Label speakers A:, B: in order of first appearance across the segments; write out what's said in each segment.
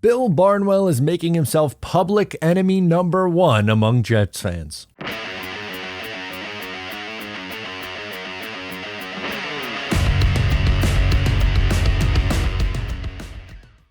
A: Bill Barnwell is making himself public enemy number one among Jets fans.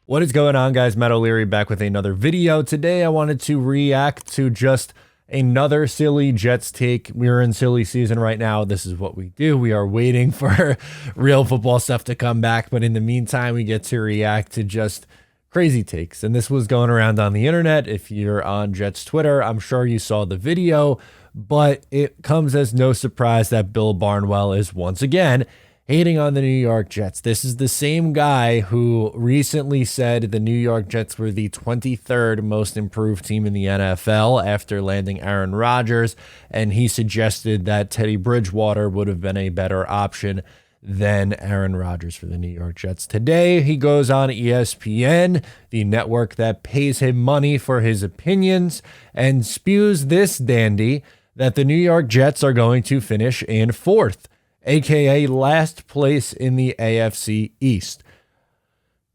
A: What is going on, guys? Matt O'Leary back with another video. Today I wanted to react to just another silly Jets take. We're in silly season right now. This is what we do. We are waiting for real football stuff to come back, but in the meantime, we get to react to just crazy takes. And this was going around on the internet. If you're on Jets Twitter, I'm sure you saw the video, but it comes as no surprise that Bill Barnwell is once again hating on the New York Jets. This is the same guy who recently said the New York Jets were the 23rd most improved team in the NFL after landing Aaron Rodgers, and he suggested that Teddy Bridgewater would have been a better option than Aaron Rodgers for the New York Jets. Today, he goes on ESPN, the network that pays him money for his opinions, and spews this dandy that the New York Jets are going to finish in fourth, aka last place in the AFC East.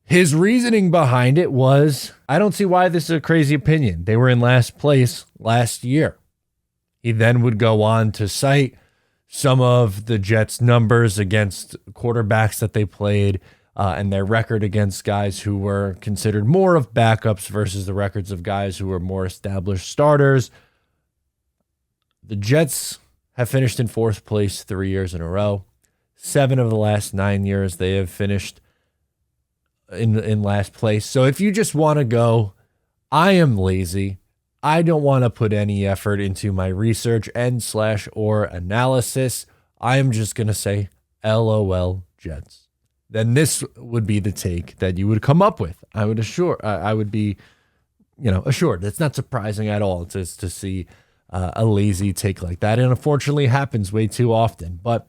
A: His reasoning behind it was, I don't see why this is a crazy opinion. They were in last place last year. He then would go on to cite some of the Jets' numbers against quarterbacks that they played and their record against guys who were considered more of backups versus the records of guys who were more established starters. The Jets have finished in fourth place 3 years in a row. 7 of the last 9 years, they have finished in last place. So if you just want to go, I am lazy, I don't want to put any effort into my research and/or analysis, I am just going to say LOL Jets. Then this would be the take that you would come up with. I would be, assured. It's not surprising at all to see a lazy take like that. And unfortunately happens way too often. But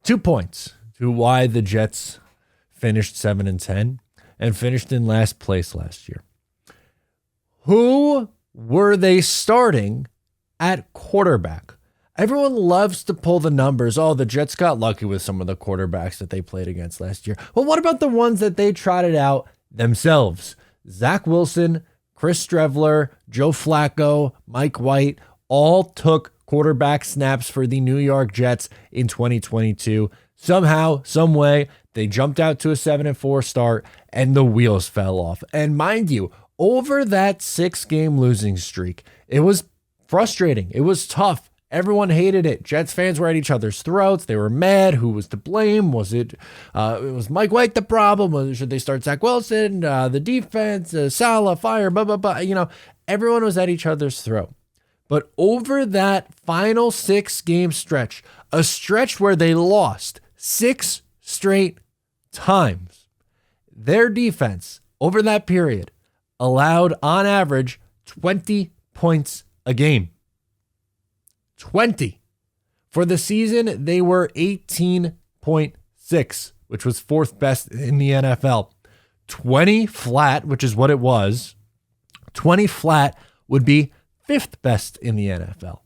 A: 2 points to why the Jets finished 7-10 and finished in last place last year. Who were they starting at quarterback? Everyone loves to pull the numbers. Oh, the Jets got lucky with some of the quarterbacks that they played against last year. Well, what about the ones that they trotted out themselves? Zach Wilson, Chris Streveler, Joe Flacco, Mike White all took quarterback snaps for the New York Jets in 2022. Somehow, some way, they jumped out to a 7-4 start and the wheels fell off. And mind you, over that 6-game losing streak, it was frustrating. It was tough. Everyone hated it. Jets fans were at each other's throats. They were mad. Who was to blame? Was it Mike White the problem? Should they start Zach Wilson? The defense, Salah, fire, blah, blah, blah. Everyone was at each other's throat. But over that final 6-game stretch, a stretch where they lost 6 straight times, their defense over that period allowed on average 20 points a game. 20. For the season, they were 18.6, which was 4th best in the NFL. 20 flat, which is what it was. 20 flat would be 5th best in the NFL.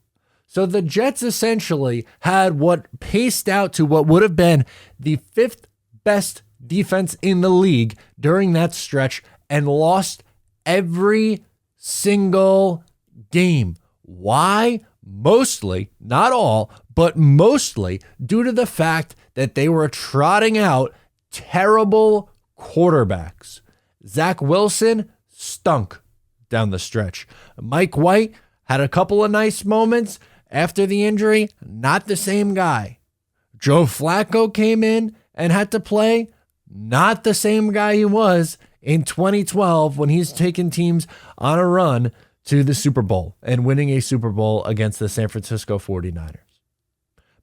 A: So the Jets essentially had what paced out to what would have been the 5th best defense in the league during that stretch and lost every single game. Why? Mostly, not all, but mostly due to the fact that they were trotting out terrible quarterbacks. Zach Wilson stunk down the stretch. Mike White had a couple of nice moments after the injury, not the same guy. Joe Flacco came in and had to play, not the same guy he was in 2012 when he's taking teams on a run to the Super Bowl and winning a Super Bowl against the San Francisco 49ers.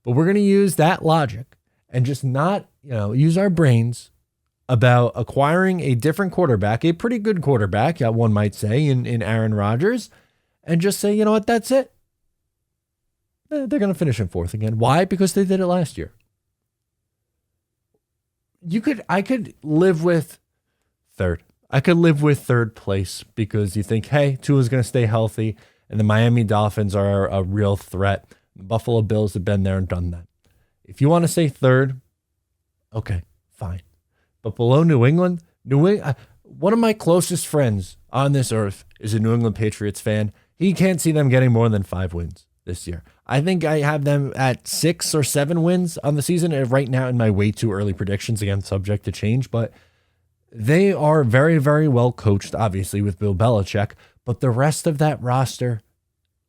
A: But we're going to use that logic and just not, use our brains about acquiring a different quarterback, a pretty good quarterback, one might say, in Aaron Rodgers, and just say, you know what, that's it. They're going to finish in 4th again. Why? Because they did it last year. I could live with 3rd. I could live with 3rd place because you think, hey, Tua's going to stay healthy, and the Miami Dolphins are a real threat. The Buffalo Bills have been there and done that. If you want to say 3rd, okay, fine. But below New England, One of my closest friends on this earth is a New England Patriots fan. He can't see them getting more than 5 wins this year. I think I have them at 6 or 7 wins on the season right now in my way too early predictions, again, subject to change, but they are very, very well coached, obviously, with Bill Belichick, but the rest of that roster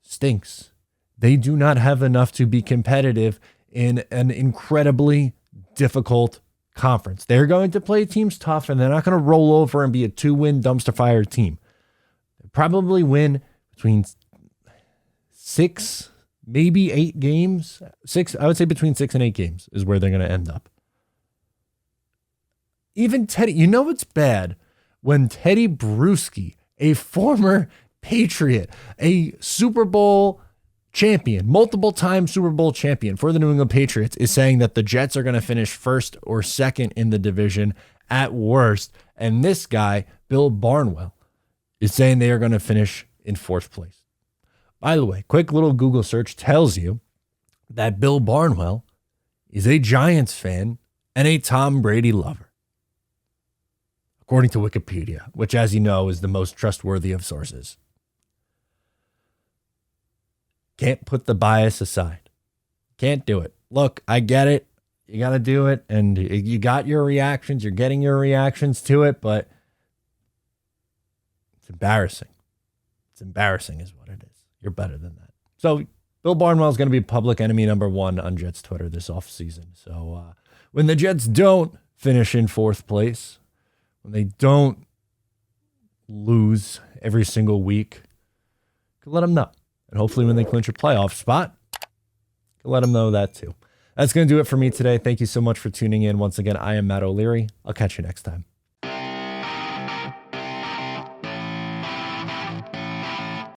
A: stinks. They do not have enough to be competitive in an incredibly difficult conference. They're going to play teams tough, and they're not going to roll over and be a 2-win dumpster fire team. They probably win between 6, maybe 8 games. 6, I would say between 6 and 8 games is where they're going to end up. Even Teddy, you know what's bad? When Teddy Bruschi, a former Patriot, a Super Bowl champion, multiple-time Super Bowl champion for the New England Patriots, is saying that the Jets are going to finish first or second in the division at worst. And this guy, Bill Barnwell, is saying they are going to finish in 4th place. By the way, quick little Google search tells you that Bill Barnwell is a Giants fan and a Tom Brady lover, according to Wikipedia, which, as you know, is the most trustworthy of sources. Can't put the bias aside. Can't do it. Look, I get it. You got to do it. And you got your reactions. You're getting your reactions to it, but it's embarrassing. It's embarrassing is what it is. You're better than that. So Bill Barnwell is going to be public enemy number 1 on Jets Twitter this offseason. So when the Jets don't finish in 4th place, when they don't lose every single week, let them know. And hopefully when they clinch a playoff spot, let them know that too. That's going to do it for me today. Thank you so much for tuning in. Once again, I am Matt O'Leary. I'll catch you next time.